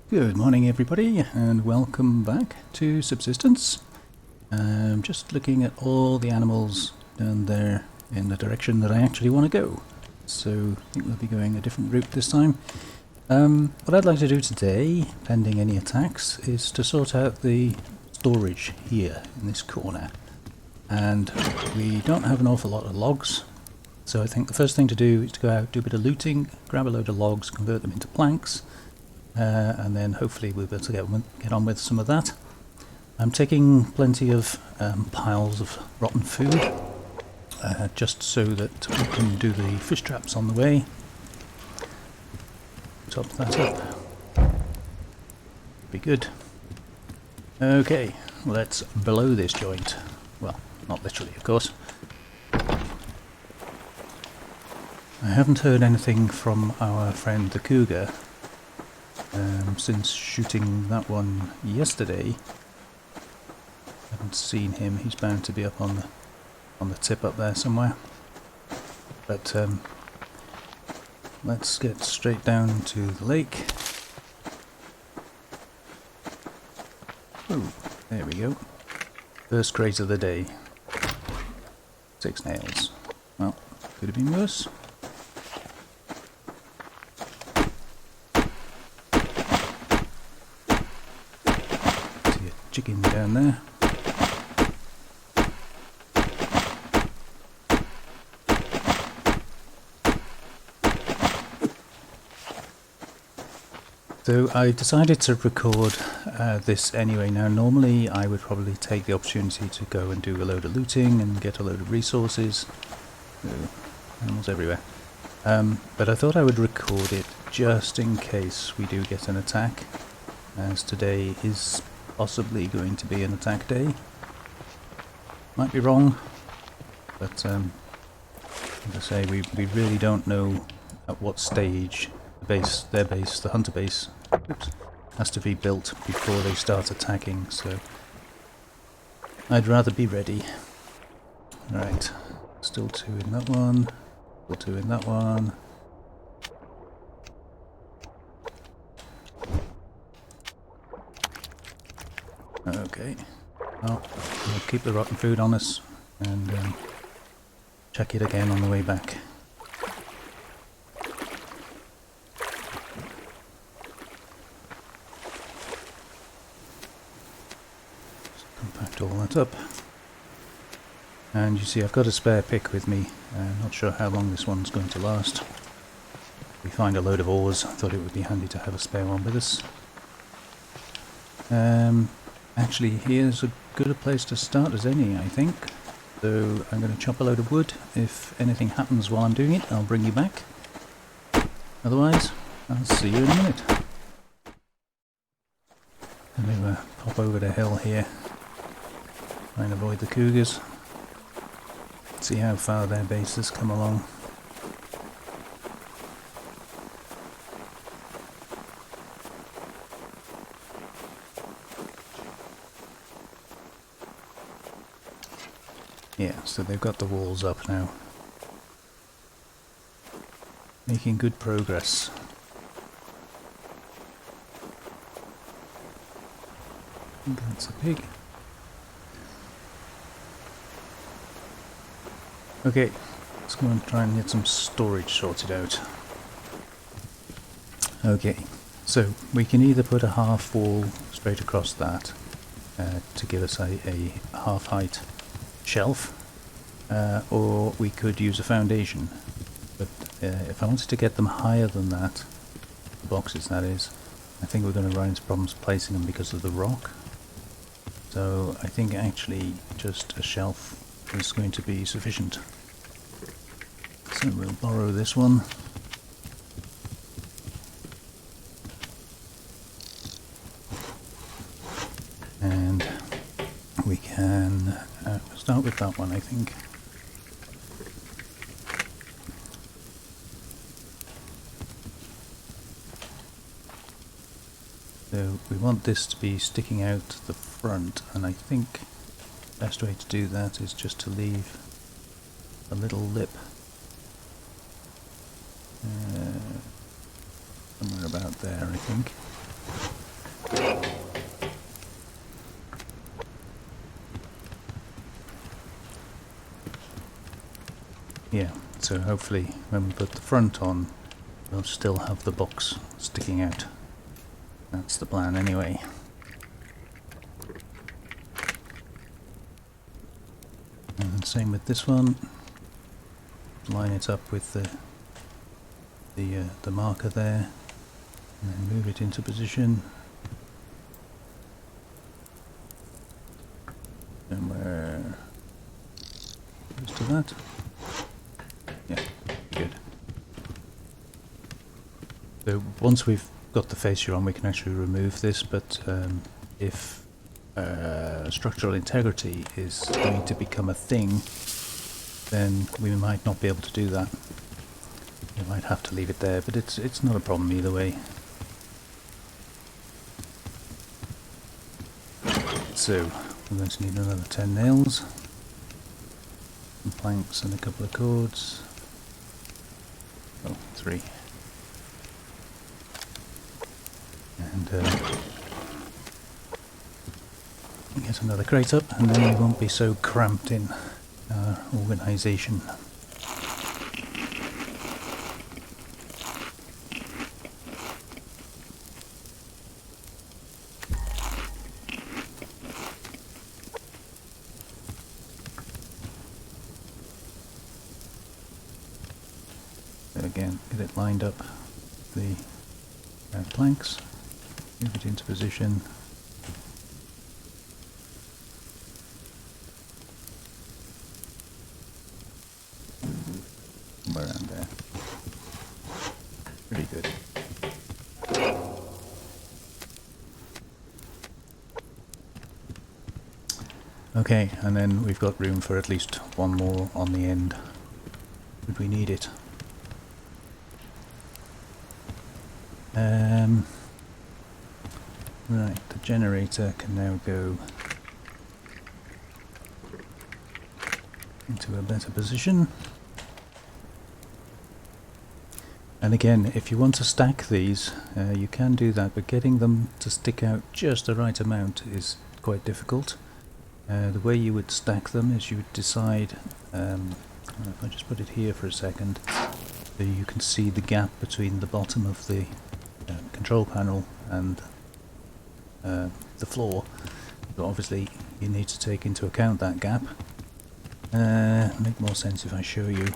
Good morning everybody and welcome back to Subsistence. Just looking at all the animals down there in the direction that I actually want to go. So I think we'll be going a different route this time. What I'd like to do today, pending any attacks, is to sort out the storage here in this corner. And we don't have an awful lot of logs, so I think the first thing to do is to go out, do a bit of looting, grab a load of logs, convert them into planks, and then hopefully we'll be able to get on with some of that. I'm taking plenty of piles of rotten food, just so that we can do the fish traps on the way. Top that up. Be good. Okay, let's blow this joint. Well, not literally, of course. I haven't heard anything from our friend the cougar since shooting that one yesterday. Haven't seen him. He's bound to be up on the tip up there somewhere. But let's get straight down to the lake. Oh, there we go. First crate of the day. 6 nails. Well, could have been worse. See a chicken down there. So I decided to record this anyway. Now normally I would probably take the opportunity to go and do a load of looting and get a load of resources. Animals everywhere. But I thought I would record it just in case we do get an attack, as today is possibly going to be an attack day. Might be wrong, but as I say, we really don't know at what stage their base, the hunter base, has to be built before they start attacking, so I'd rather be ready. Right, still 2 in that one, still 2 in that one. Okay, well, we'll keep the rotten food on us and check it again on the way back. Compact all that up, and you see I've got a spare pick with me. Not sure how long this one's going to last. We find a load of ores. I thought it would be handy to have a spare one with us. Actually, here's as good a place to start as any, I think. So I'm going to chop a load of wood. If anything happens while I'm doing it, I'll bring you back. Otherwise, I'll see you in a minute. Let me pop over the hill here. Try and avoid the cougars. See how far their base has come along. Yeah, so they've got the walls up now. Making good progress. That's a pig. Okay, let's go and try and get some storage sorted out. Okay, so we can either put a half wall straight across that to give us a half height shelf, or we could use a foundation. But if I wanted to get them higher than that, the boxes that is, I think we're going to run into problems placing them because of the rock. So I think actually just a shelf is going to be sufficient. So we'll borrow this one. And we can start with that one, I think. So we want this to be sticking out the front, and I think the best way to do that is just to leave a little lip somewhere about there, I think. Yeah, so hopefully when we put the front on, we'll still have the box sticking out. That's the plan anyway. And same with this one. Line it up with the marker there, and then move it into position. Somewhere close to that. Yeah, good. So once we've got the fascia on, we can actually remove this, but if structural integrity is going to become a thing, then we might not be able to do that. We might have to leave it there, but it's not a problem either way. So we're going to need another 10 nails, some planks and a couple of cords. Oh, 3. And get another crate up, and then we won't be so cramped in our organisation. So again, get it lined up, the planks, move it into position. Around there. Pretty good. Okay, and then we've got room for at least one more on the end, should we need it. Right, the generator can now go into a better position. And again, if you want to stack these, you can do that, but getting them to stick out just the right amount is quite difficult. The way you would stack them is you would decide, if I just put it here for a second, so you can see the gap between the bottom of the control panel and the floor. So obviously you need to take into account that gap. Make more sense if I show you.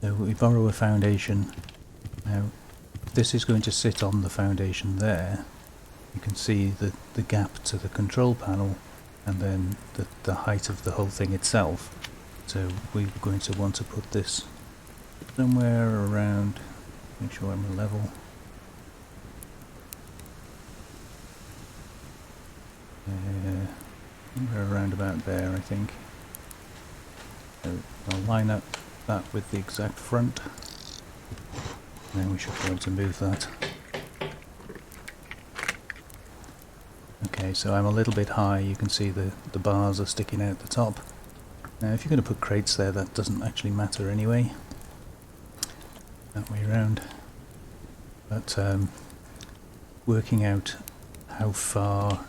So we borrow a foundation. Now this is going to sit on the foundation there. You can see the gap to the control panel and then the height of the whole thing itself. So we're going to want to put this somewhere around, make sure I'm level. Somewhere around about there, I think. So I'll line up that with the exact front, and then we should be able to move that. Okay, so I'm a little bit high. You can see the bars are sticking out the top. Now if you're going to put crates there, that doesn't actually matter anyway, that way around. But working out how far,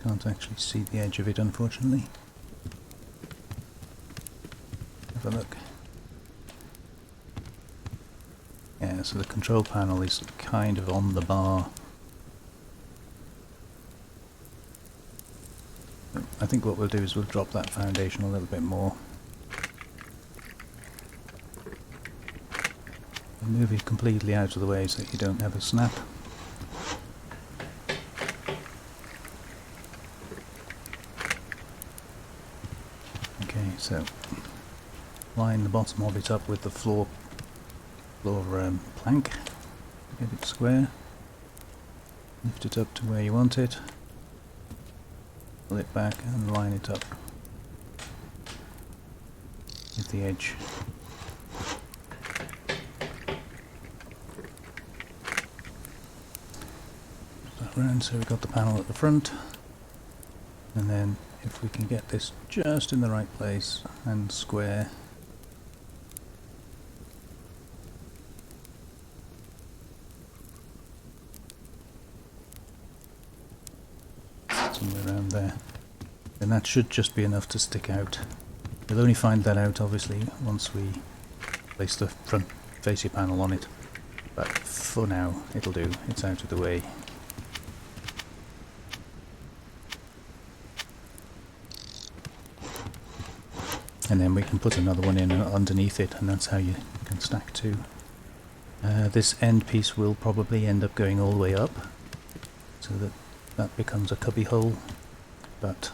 can't actually see the edge of it unfortunately. Have a look. Yeah, so the control panel is kind of on the bar. I think what we'll do is we'll drop that foundation a little bit more. And move it completely out of the way so that you don't have a snap. Okay, so line the bottom of it up with the floor plank, get it square, lift it up to where you want it, pull it back and line it up with the edge. That round so we've got the panel at the front, and then if we can get this just in the right place and square, and that should just be enough to stick out. You'll only find that out obviously once we place the front fascia panel on it, but for now it'll do, it's out of the way. And then we can put another one in underneath it, and that's how you can stack two. This end piece will probably end up going all the way up, so that that becomes a cubby hole, but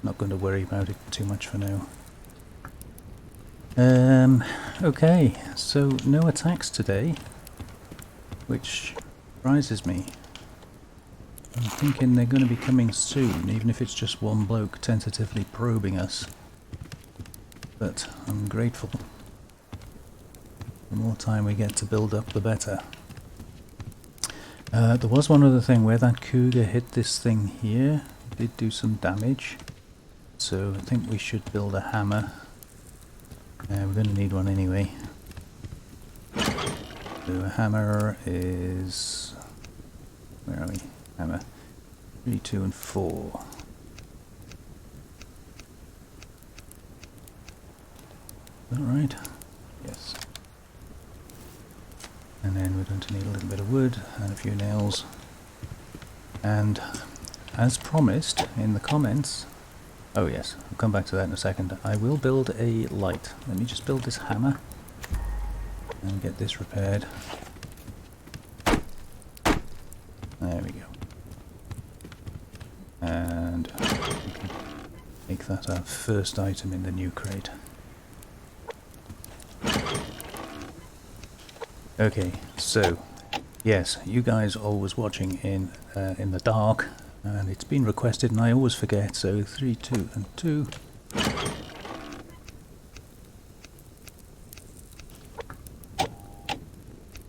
not going to worry about it too much for now. Okay, so no attacks today, which surprises me. I'm thinking they're going to be coming soon, even if it's just one bloke tentatively probing us. But I'm grateful. The more time we get to build up, the better. There was one other thing where that cougar hit this thing here. It did do some damage. So I think we should build a hammer. We're going to need one anyway. So a hammer is... where are we? Hammer. 3, 2 and 4. Is that right? Yes. And then we're going to need a little bit of wood and a few nails. And as promised in the comments, oh yes, I'll come back to that in a second, I will build a light. Let me just build this hammer and get this repaired. There we go. And we can make that our first item in the new crate. Okay, so yes, you guys are always watching in the dark, and it's been requested and I always forget, so 3, 2 and 2.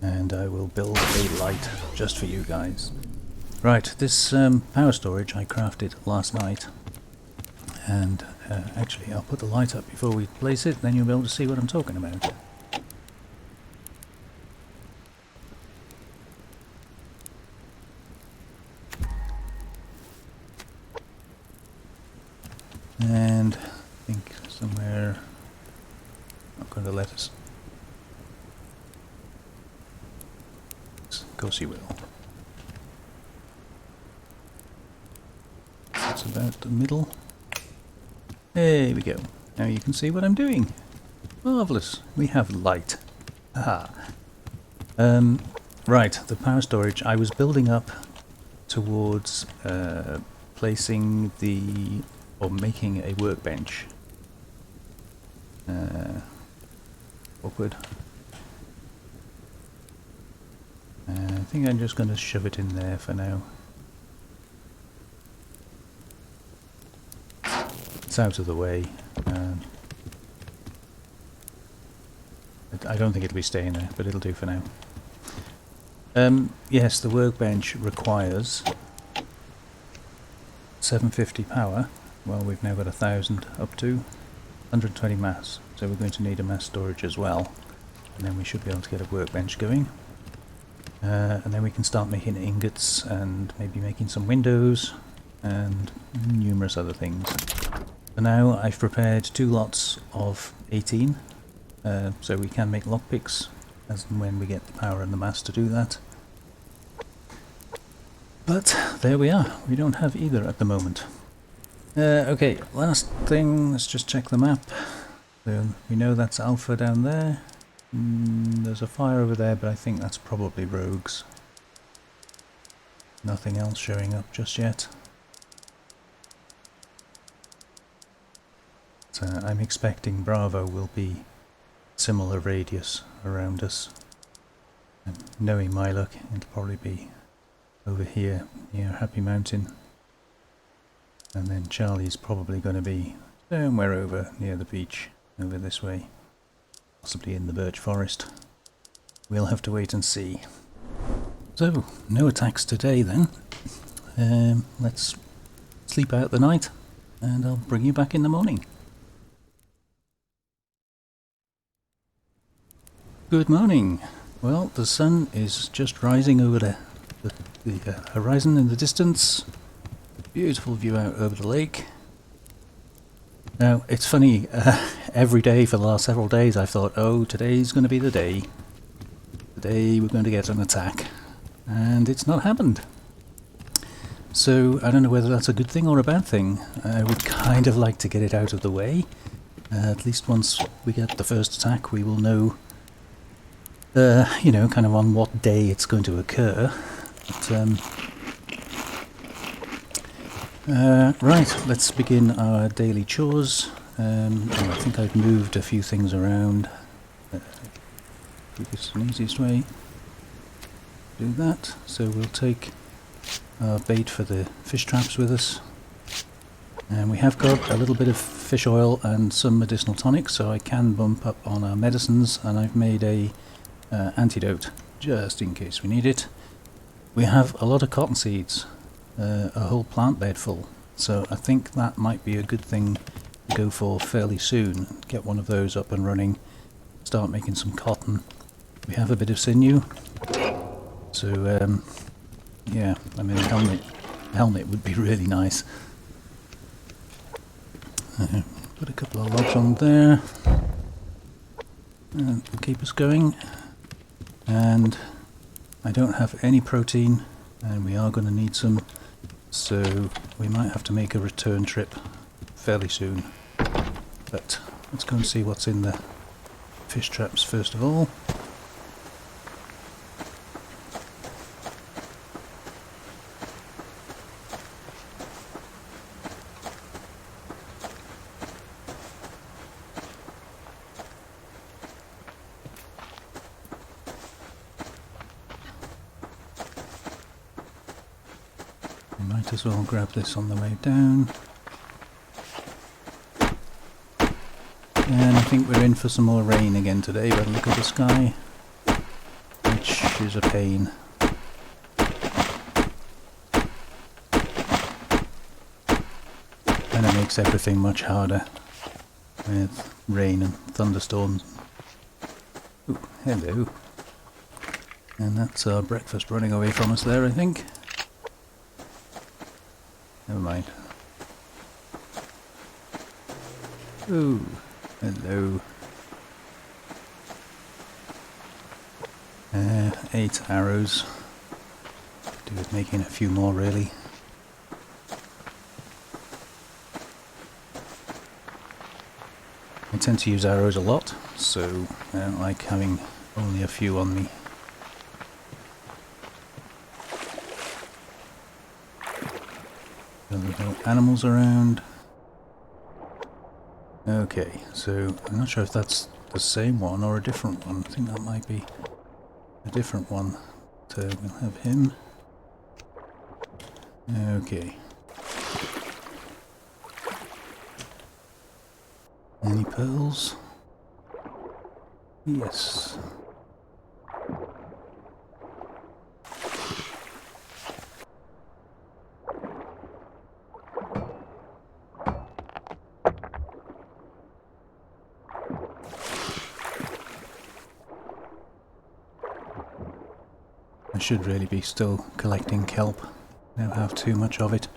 And I will build a light just for you guys. Right, this power storage I crafted last night, and actually I'll put the light up before we place it, then you'll be able to see what I'm talking about. And I think somewhere, not going to let us. Of course you will. That's about the middle. There we go. Now you can see what I'm doing. Marvellous. We have light. Aha. Right, the power storage. I was building up towards placing the... or making a workbench. Awkward. I think I'm just going to shove it in there for now. It's out of the way. I don't think it'll be staying there, but it'll do for now. Yes, the workbench requires 750 power. Well, we've now got 1000 up to 120 mass, so we're going to need a mass storage as well, and then we should be able to get a workbench going, and then we can start making ingots and maybe making some windows and numerous other things. For now I've prepared 2 lots of 18, so we can make lockpicks as and when we get the power and the mass to do that. But there we are, we don't have either at the moment. Okay, last thing, let's just check the map. So we know that's Alpha down there. There's a fire over there, but I think that's probably rogues. Nothing else showing up just yet. So I'm expecting Bravo will be similar radius around us. And knowing my luck, it'll probably be over here near Happy Mountain. And then Charlie's probably going to be somewhere over near the beach, over this way. Possibly in the birch forest. We'll have to wait and see. So, no attacks today then. Let's sleep out the night, and I'll bring you back in the morning. Good morning. Well, the sun is just rising over the horizon in the distance. Beautiful view out over the lake. Now, it's funny, every day for the last several days I've thought, oh, today's going to be the day. Today we're going to get an attack. And it's not happened. So, I don't know whether that's a good thing or a bad thing. I would kind of like to get it out of the way. At least once we get the first attack, we will know, you know, kind of on what day it's going to occur. But, right, let's begin our daily chores. I think I've moved a few things around. Quickest and easiest way to do that. So we'll take our bait for the fish traps with us. And we have got a little bit of fish oil and some medicinal tonic, so I can bump up on our medicines, and I've made a antidote just in case we need it. We have a lot of cotton seeds, a whole plant bed full, so I think that might be a good thing to go for fairly soon. Get one of those up and running, start making some cotton. We have a bit of sinew, so yeah, I mean a helmet would be really nice. Put a couple of logs on there, and will keep us going. And I don't have any protein, and we are going to need some, so we might have to make a return trip fairly soon. But let's go and see what's in the fish traps first of all. Might as well grab this on the way down. And I think we're in for some more rain again today, but look at the sky, which is a pain. And it makes everything much harder with rain and thunderstorms. Ooh, hello. And that's our breakfast running away from us there, I think. Never mind. Ooh, hello. 8 arrows. Do with making a few more, really. I tend to use arrows a lot, so I don't like having only a few on me. There's no animals around. Okay, so I'm not sure if that's the same one or a different one. I think that might be a different one. So we'll have him. Okay. Any pearls? Yes. I should really be still collecting kelp. I don't have too much of it.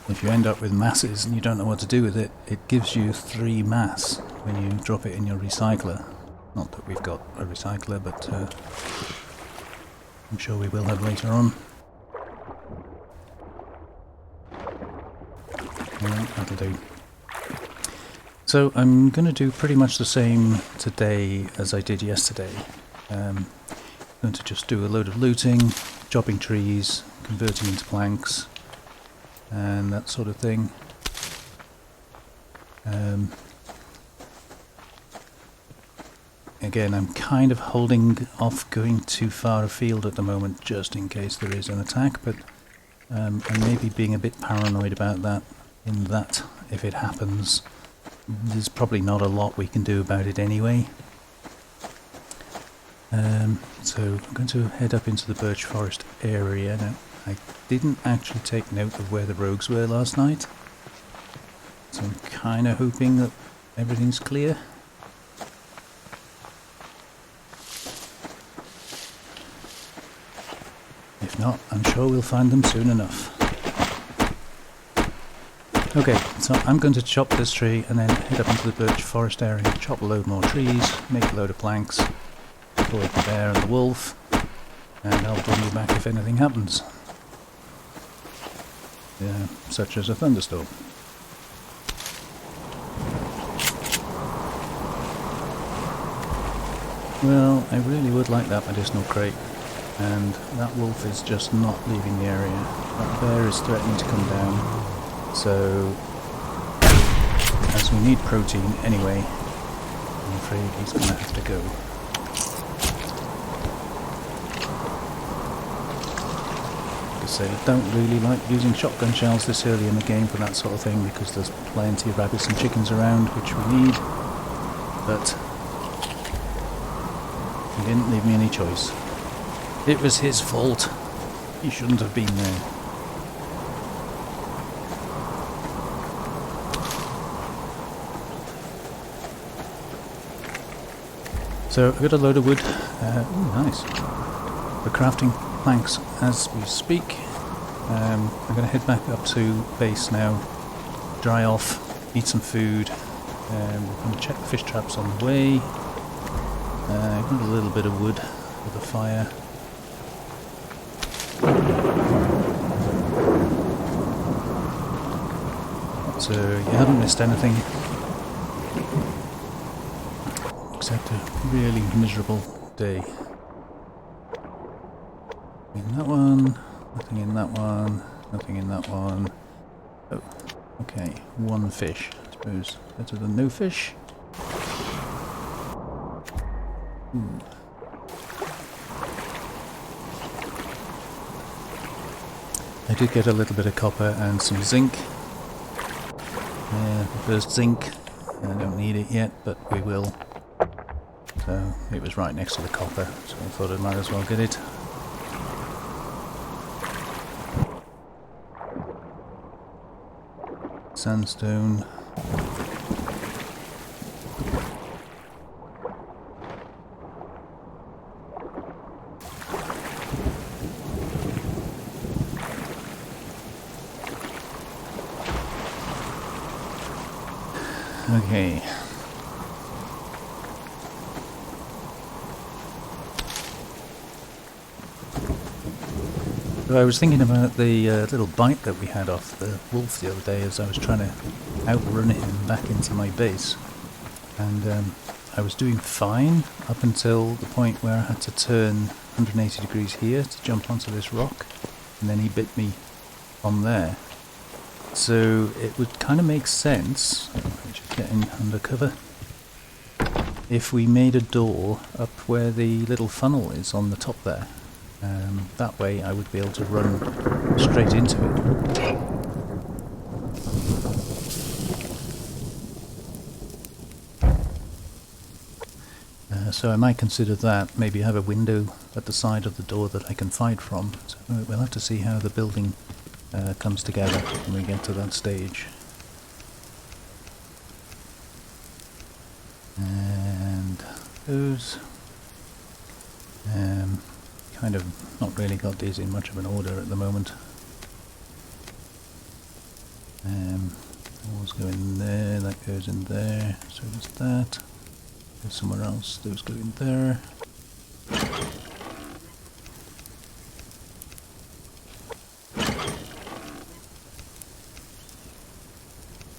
If you end up with masses and you don't know what to do with it, it gives you 3 mass when you drop it in your recycler. Not that we've got a recycler, but I'm sure we will have later on. Alright, that'll do. So I'm going to do pretty much the same today as I did yesterday. I'm going to just do a load of looting, chopping trees, converting into planks, and that sort of thing. Again, I'm kind of holding off going too far afield at the moment just in case there is an attack, but I'm maybe being a bit paranoid about that, in that if it happens, there's probably not a lot we can do about it anyway. So I'm going to head up into the birch forest area. Now, I didn't actually take note of where the rogues were last night, so I'm kind of hoping that everything's clear. If not, I'm sure we'll find them soon enough. Okay, so I'm going to chop this tree and then head up into the birch forest area, chop a load more trees, make a load of planks, avoid the bear and the wolf, and I'll bring you back if anything happens. Such as a thunderstorm. Well, I really would like that medicinal crate, and that wolf is just not leaving the area. That bear is threatening to come down, so as we need protein anyway, I'm afraid he's going to have to go. Like I say, I don't really like using shotgun shells this early in the game for that sort of thing, because there's plenty of rabbits and chickens around, which we need, but he didn't leave me any choice. It was his fault. He shouldn't have been there. So I've got a load of wood. Ooh, nice. We're crafting planks as we speak. I'm going to head back up to base now, dry off, eat some food. We're going to check the fish traps on the way. I've got a little bit of wood for the fire. So you haven't missed anything, except a really miserable day. In that one, nothing in that one, nothing in that one. Oh, okay, one fish. I suppose better than no fish. I did get a little bit of copper and some zinc. The first zinc, I don't need it yet, but we will. So it was right next to the copper, so I thought I might as well get it. Sandstone. Okay. So I was thinking about the little bite that we had off the wolf the other day as I was trying to outrun him back into my base. And I was doing fine up until the point where I had to turn 180 degrees here to jump onto this rock, and then he bit me on there. So it would kind of make sense, just getting undercover, if we made a door up where the little funnel is on the top there. That way I would be able to run straight into it. So I might consider that, maybe have a window at the side of the door that I can fight from. So we'll have to see how the building comes together when we get to that stage. And those kind of not really got these in much of an order at the moment. Those go in there, that goes in there, so does that. Goes somewhere else, those go in there.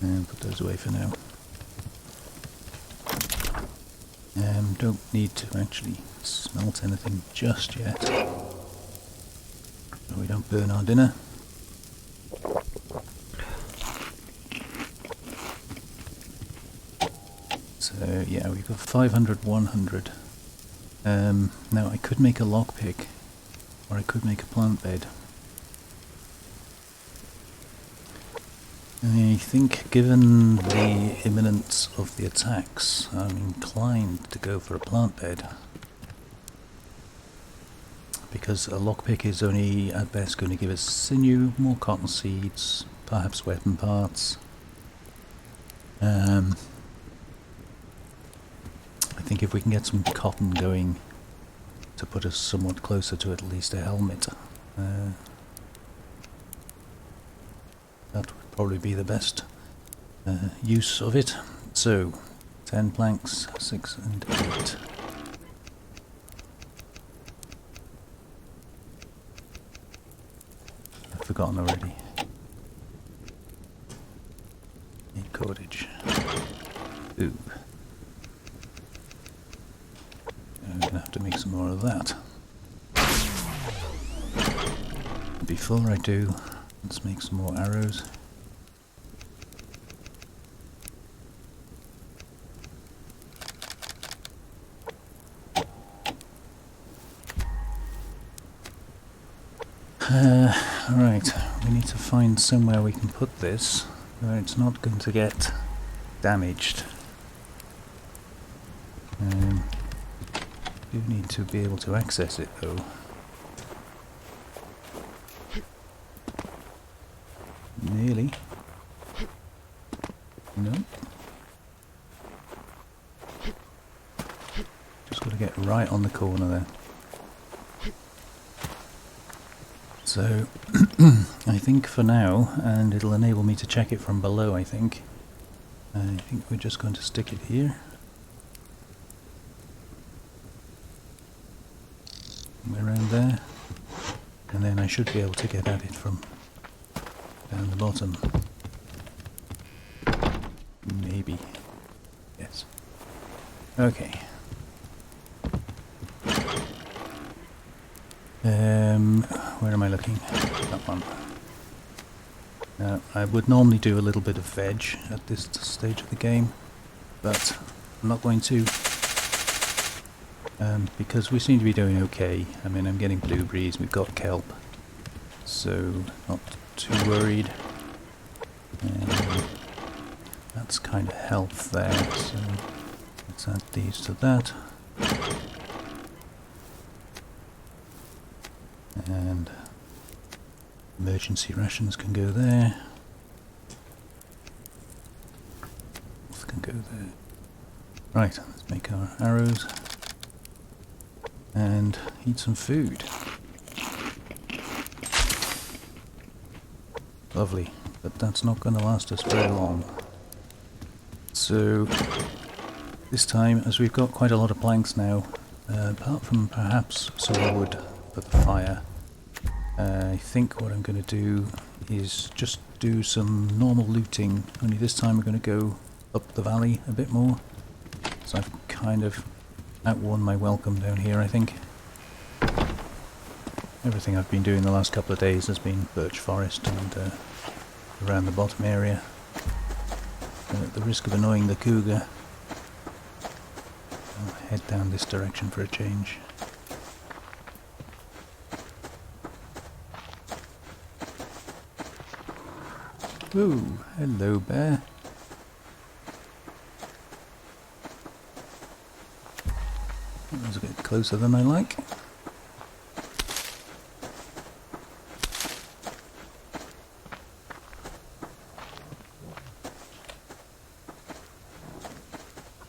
And put those away for now. Don't need to actually smelt anything just yet, so we don't burn our dinner. So yeah, we've got 500, 100. Now I could make a lockpick, or I could make a plant bed. I think, given the imminence of the attacks, I'm inclined to go for a plant bed. Because a lockpick is only at best going to give us sinew, more cotton seeds, perhaps weapon parts. I think if we can get some cotton going to put us somewhat closer to at least a helmet, That would probably be the best use of it. So, 10 planks, 6 and 8. I've forgotten already. 8 cordage. Ooh. I'm gonna have to make some more of that. Before I do, let's make some more arrows. Right, we need to find somewhere we can put this where it's not going to get damaged. You need to be able to access it though. Nearly. No. Just got to get right on the corner there. So, I think for now, and it'll enable me to check it from below, I think we're just going to stick it here. Around there. And then I should be able to get at it from down the bottom. Maybe. Yes. Okay. Where am I looking? That one. Now, I would normally do a little bit of veg at this stage of the game, but I'm not going to, because we seem to be doing okay. I mean, I'm getting blueberries, we've got kelp, so not too worried. That's kind of health there, so let's add these to that. And emergency rations can go there. This can go there. Right, let's make our arrows and eat some food. Lovely, but that's not going to last us very long. So this time, as we've got quite a lot of planks now, apart from perhaps some wood for the fire, I think what I'm going to do is just do some normal looting, only this time we're going to go up the valley a bit more. So I've kind of outworn my welcome down here, I think. Everything I've been doing the last couple of days has been birch forest and around the bottom area. And at the risk of annoying the cougar, I'll head down this direction for a change. Oh, hello bear. That was a bit closer than I like.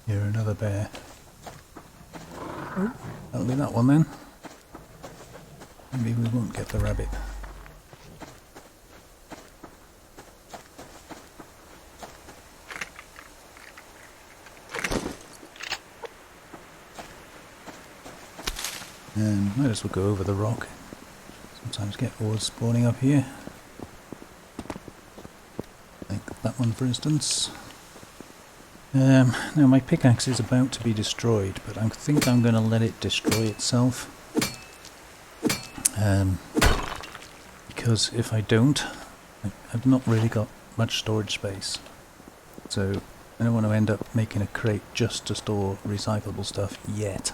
You're another bear. Oh, that'll be that one then. Maybe we won't get the rabbit. And might as well go over the rock. Sometimes get ores spawning up here. Like that one for instance. Now my pickaxe is about to be destroyed, but I think I'm going to let it destroy itself. Because if I don't, I've not really got much storage space. So I don't want to end up making a crate just to store recyclable stuff yet.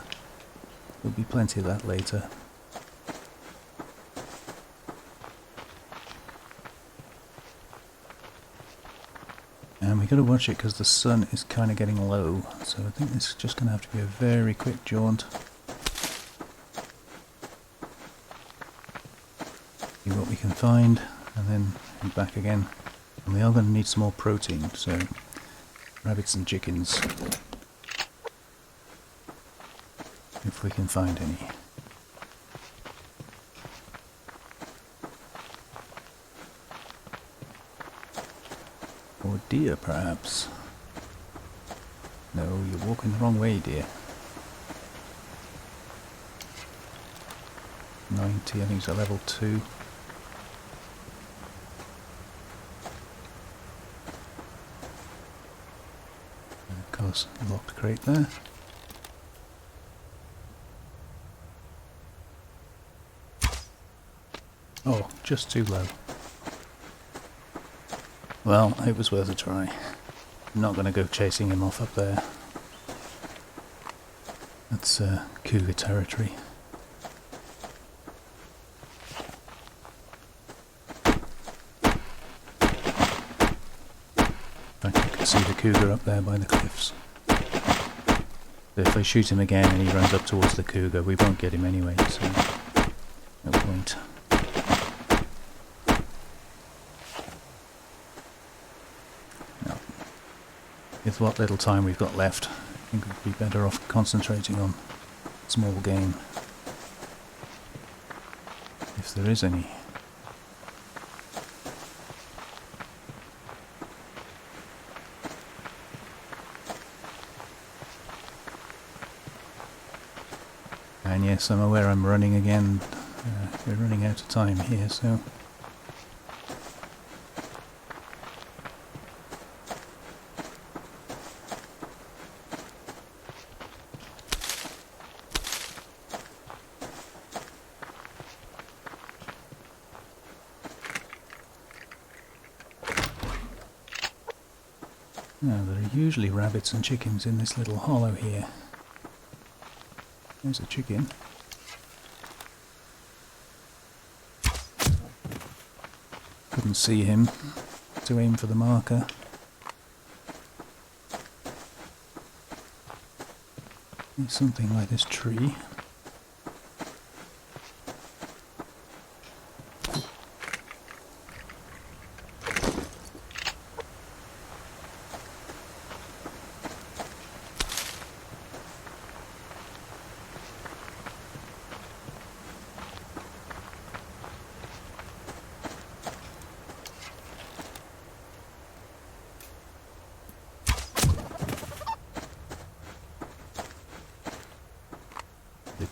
There'll be plenty of that later. And we got to watch it because the sun is kind of getting low, so I think this is just going to have to be a very quick jaunt. See what we can find, and then head back again. And we are going to need some more protein, so rabbits and chickens, if we can find any. Or deer, perhaps. No, you're walking the wrong way, dear. 90, I think it's a level 2. And of course, locked crate there. Oh, just too low. Well, it was worth a try. I'm not going to go chasing him off up there. That's cougar territory. In fact, you can see the cougar up there by the cliffs. So if I shoot him again and he runs up towards the cougar, we won't get him anyway, so no point. With what little time we've got left, I think we'd be better off concentrating on small game. If there is any. And yes, I'm aware I'm running again. We're running out of time here, so... Now, there are usually rabbits and chickens in this little hollow here. There's a chicken. Couldn't see him to aim for the marker. There's something like this tree.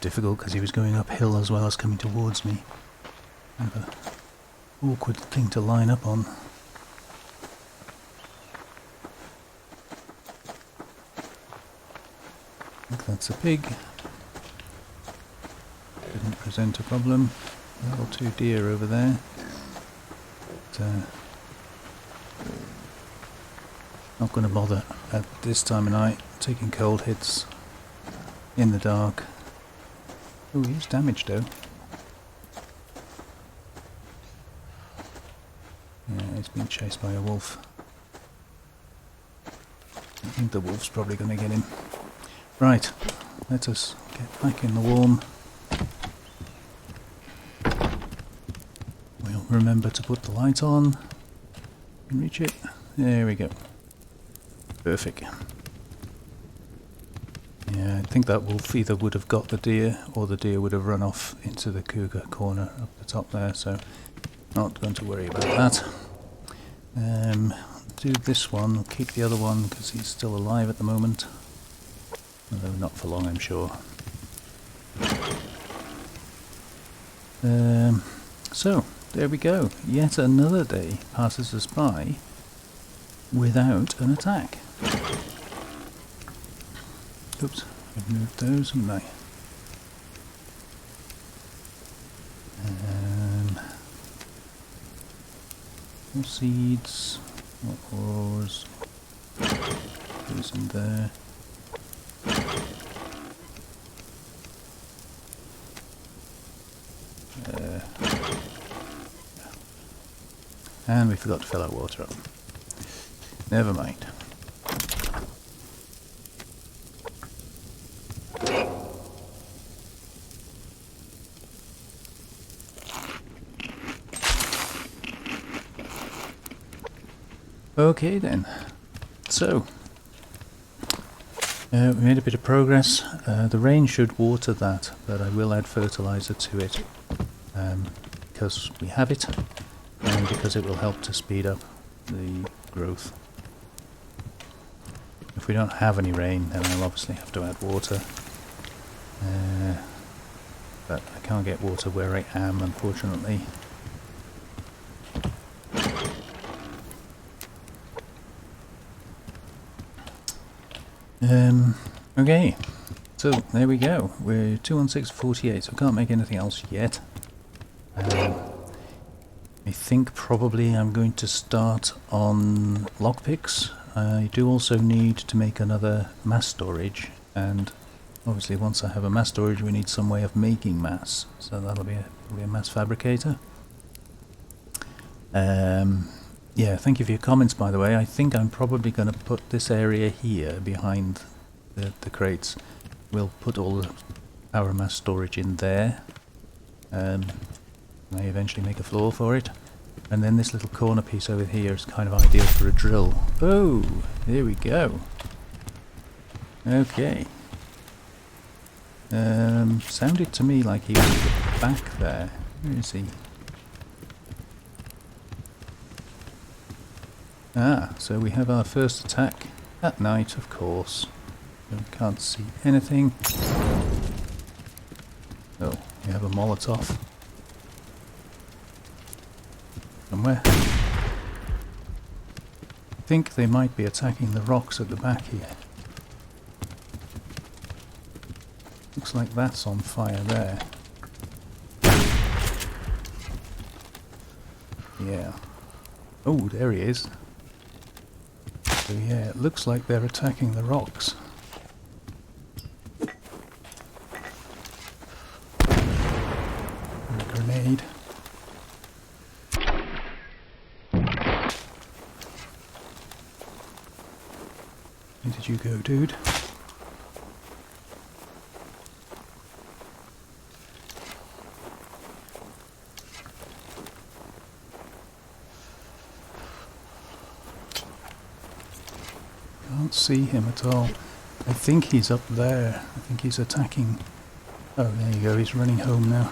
Difficult because he was going uphill as well as coming towards me. Kind of an awkward thing to line up on. I think that's a pig. Didn't present a problem. Level 2 deer over there. But, not going to bother at this time of night. Taking cold hits in the dark. Oh, he's damaged though. Yeah, he's been chased by a wolf. I think the wolf's probably going to get him. Right, let us get back in the warm. We'll remember to put the light on. Can reach it. There we go. Perfect. Yeah, I think that wolf either would have got the deer or the deer would have run off into the cougar corner up the top there, so not going to worry about that. Do this one, we'll keep the other one because he's still alive at the moment, although not for long I'm sure. So, there we go. Yet another day passes us by without an attack. Oops, I've moved those, haven't I? More seeds, more ores, those in there. And we forgot to fill our water up. Never mind. Okay then, so we made a bit of progress. The rain should water that, but I will add fertilizer to it because we have it and because it will help to speed up the growth. If we don't have any rain, then I'll obviously have to add water. But I can't get water where I am, unfortunately. Okay, so there we go. We're 216.48, so I can't make anything else yet. I think probably I'm going to start on lockpicks. I do also need to make another mass storage, and obviously once I have a mass storage we need some way of making mass, so that'll be a mass fabricator. Yeah, thank you for your comments, by the way. I think I'm probably going to put this area here behind the crates. We'll put all our mass storage in there. May eventually make a floor for it. And then this little corner piece over here is kind of ideal for a drill. Oh, there we go. Okay. Sounded to me like he was back there. Where is he? Ah, so we have our first attack at night, of course. We can't see anything. Oh, we have a Molotov. Somewhere. I think they might be attacking the rocks at the back here. Looks like that's on fire there. Yeah. Oh, there he is. So yeah, it looks like they're attacking the rocks. And a grenade. Where did you go, dude? Can't see him at all. I think he's up there. I think he's attacking. Oh, there you go. He's running home now.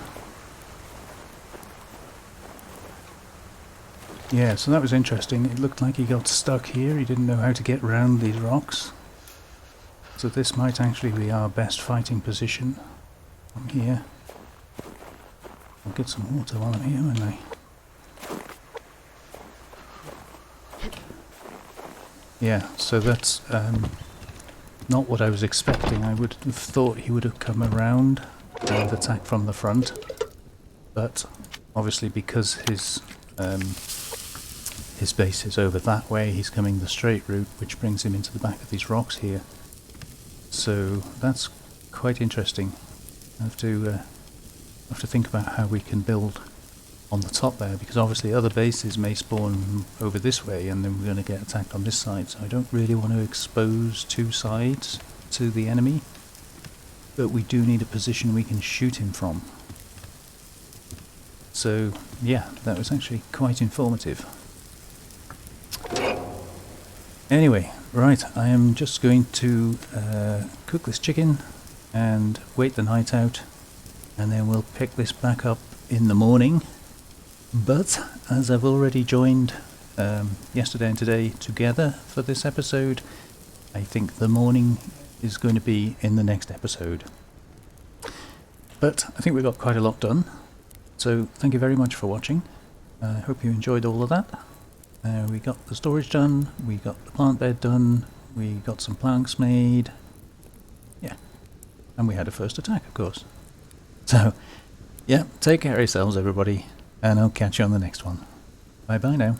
Yeah, so that was interesting. It looked like he got stuck here. He didn't know how to get round these rocks. So this might actually be our best fighting position from here. I'll get some water while I'm here, won't I? Yeah, so that's not what I was expecting. I would have thought he would have come around and attacked from the front, but obviously because his base is over that way, he's coming the straight route, which brings him into the back of these rocks here. So that's quite interesting. I have to think about how we can build on the top there, because obviously other bases may spawn over this way and then we're going to get attacked on this side, so I don't really want to expose two sides to the enemy, but we do need a position we can shoot him from. So yeah, that was actually quite informative. Anyway, right, I am just going to cook this chicken and wait the night out, and then we'll pick this back up in the morning. But as I've already joined yesterday and today together for this episode, I think the morning is going to be in the next episode. But I think we got quite a lot done, so thank you very much for watching. I hope you enjoyed all of that. We got the storage done, we got the plant bed done, we got some planks made, yeah, and we had a first attack, of course. So, yeah, take care of yourselves, everybody, and I'll catch you on the next one. Bye bye now.